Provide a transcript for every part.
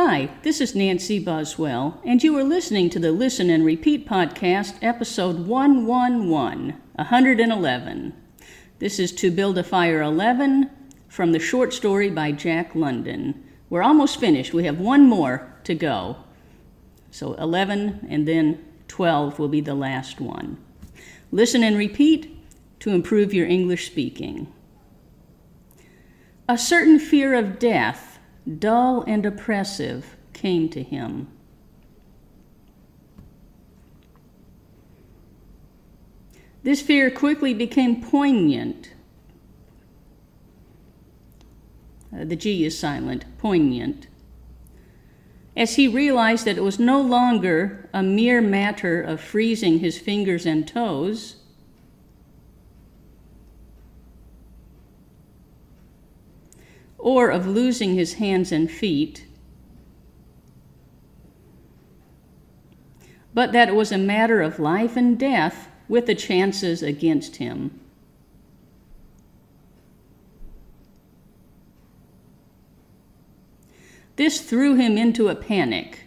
Hi, this is Nancy Buswell, and you are listening to the Listen and Repeat podcast, episode 111. This is To Build a Fire 11 from the short story by Jack London. We're almost finished. We have one more to go. So 11 and then 12 will be the last one. Listen and repeat to improve your English speaking. A certain fear of death, dull and oppressive, came to him. This fear quickly became poignant. The G is silent, poignant. As he realized that it was no longer a mere matter of freezing his fingers and toes, or of losing his hands and feet, but that it was a matter of life and death with the chances against him. This threw him into a panic,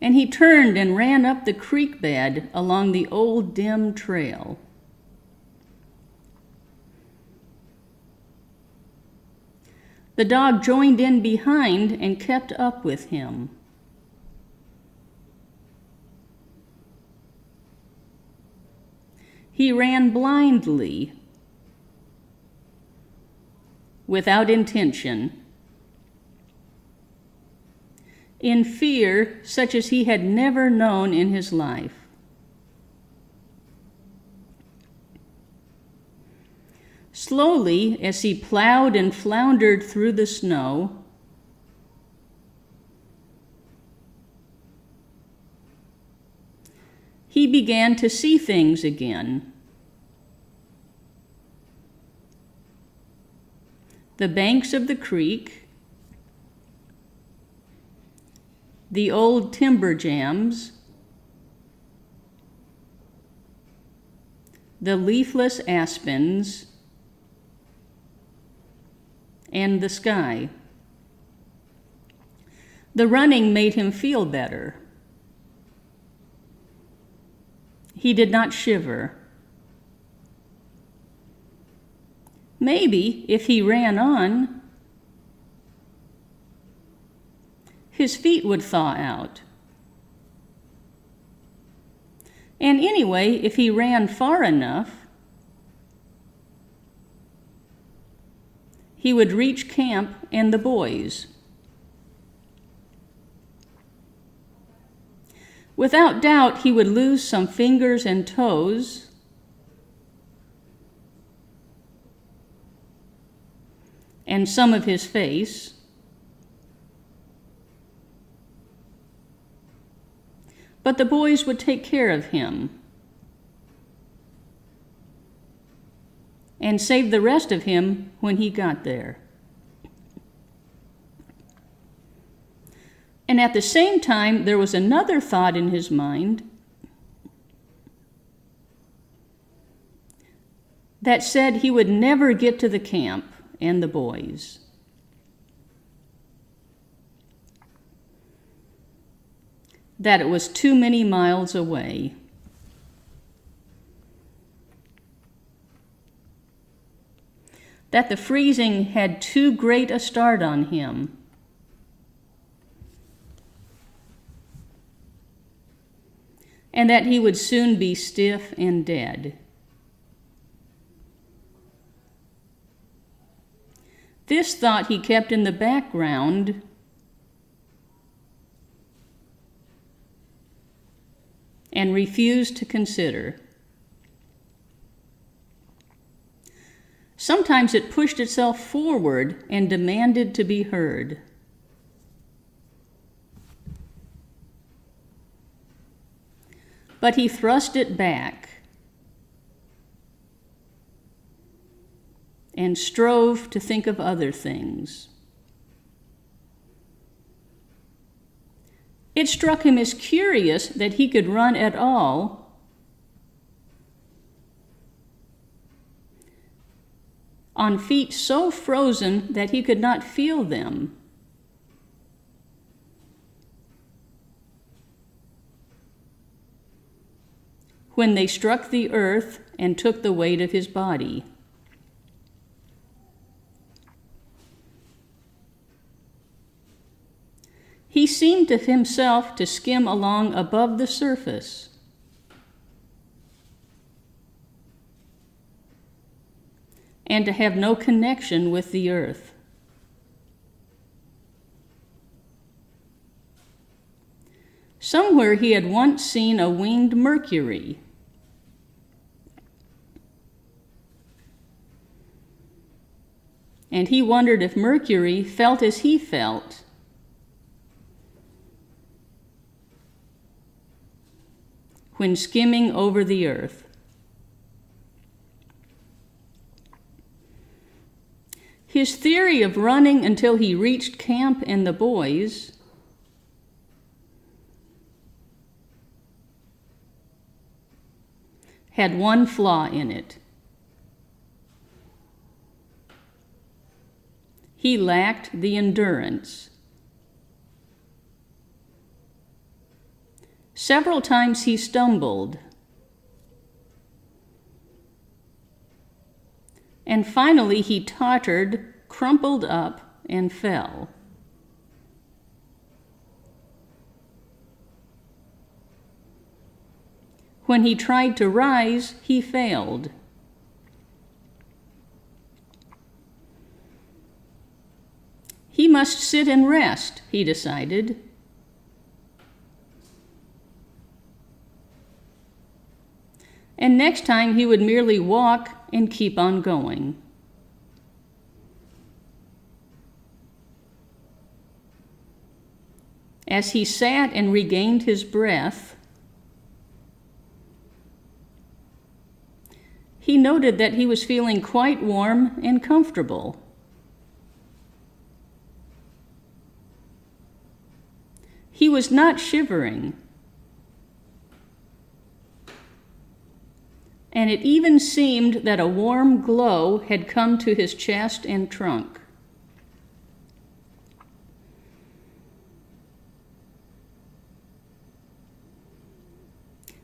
and he turned and ran up the creek bed along the old dim trail. The dog joined in behind and kept up with him. He ran blindly, without intention, in fear such as he had never known in his life. Slowly, as he plowed and floundered through the snow, he began to see things again. The banks of the creek, the old timber jams, the leafless aspens, and the sky. The running made him feel better. He did not shiver. Maybe if he ran on, his feet would thaw out. And anyway, if he ran far enough, he would reach camp and the boys. Without doubt, he would lose some fingers and toes, and some of his face, but the boys would take care of him and save the rest of him when he got there. And at the same time, there was another thought in his mind that said he would never get to the camp and the boys. That it was too many miles away. That the freezing had too great a start on him. And that he would soon be stiff and dead. This thought he kept in the background and refused to consider. Sometimes it pushed itself forward and demanded to be heard. But he thrust it back and strove to think of other things. It struck him as curious that he could run at all on feet so frozen that he could not feel them. When they struck the earth and took the weight of his body. He seemed to himself to skim along above the surface. And to have no connection with the earth. Somewhere he had once seen a winged Mercury. And he wondered if Mercury felt as he felt. When skimming over the earth. His theory of running until he reached camp and the boys had one flaw in it. He lacked the endurance. Several times he stumbled. And finally he tottered, crumpled up, and fell. When he tried to rise, he failed. He must sit and rest, he decided. And next time he would merely walk and keep on going. As he sat and regained his breath, he noted that he was feeling quite warm and comfortable. He was not shivering. And it even seemed that a warm glow had come to his chest and trunk.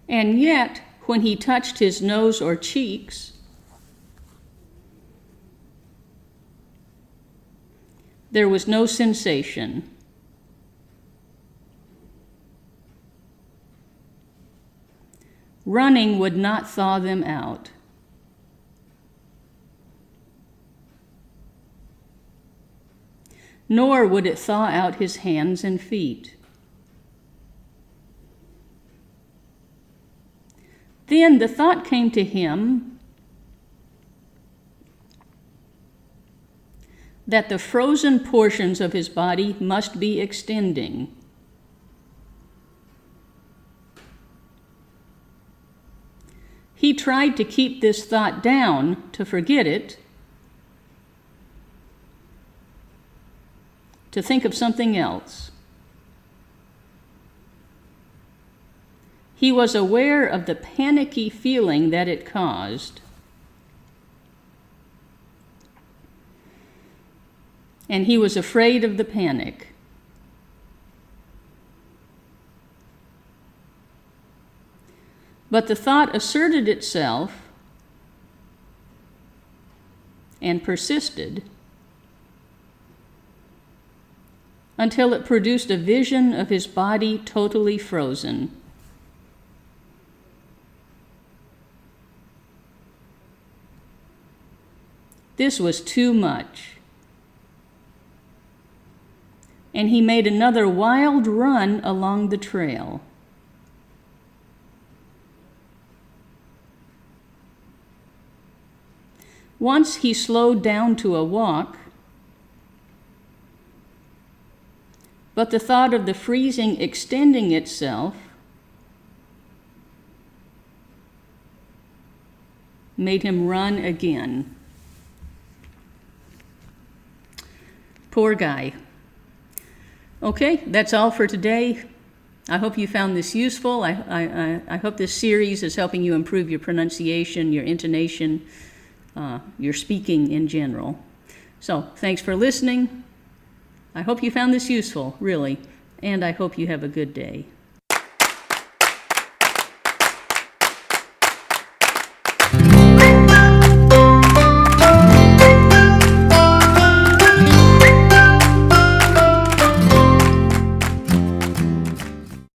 And yet, when he touched his nose or cheeks, there was no sensation. Running would not thaw them out. Nor would it thaw out his hands and feet. Then the thought came to him that the frozen portions of his body must be extending. He tried to keep this thought down, to forget it, to think of something else. He was aware of the panicky feeling that it caused. And he was afraid of the panic. But the thought asserted itself and persisted until it produced a vision of his body totally frozen. This was too much. And he made another wild run along the trail. Once he slowed down to a walk, but the thought of the freezing extending itself made him run again. Poor guy. Okay, that's all for today. I hope you found this useful. I hope this series is helping you improve your pronunciation, your intonation, your speaking in general. So thanks for listening. I hope you found this useful, really, and I hope you have a good day.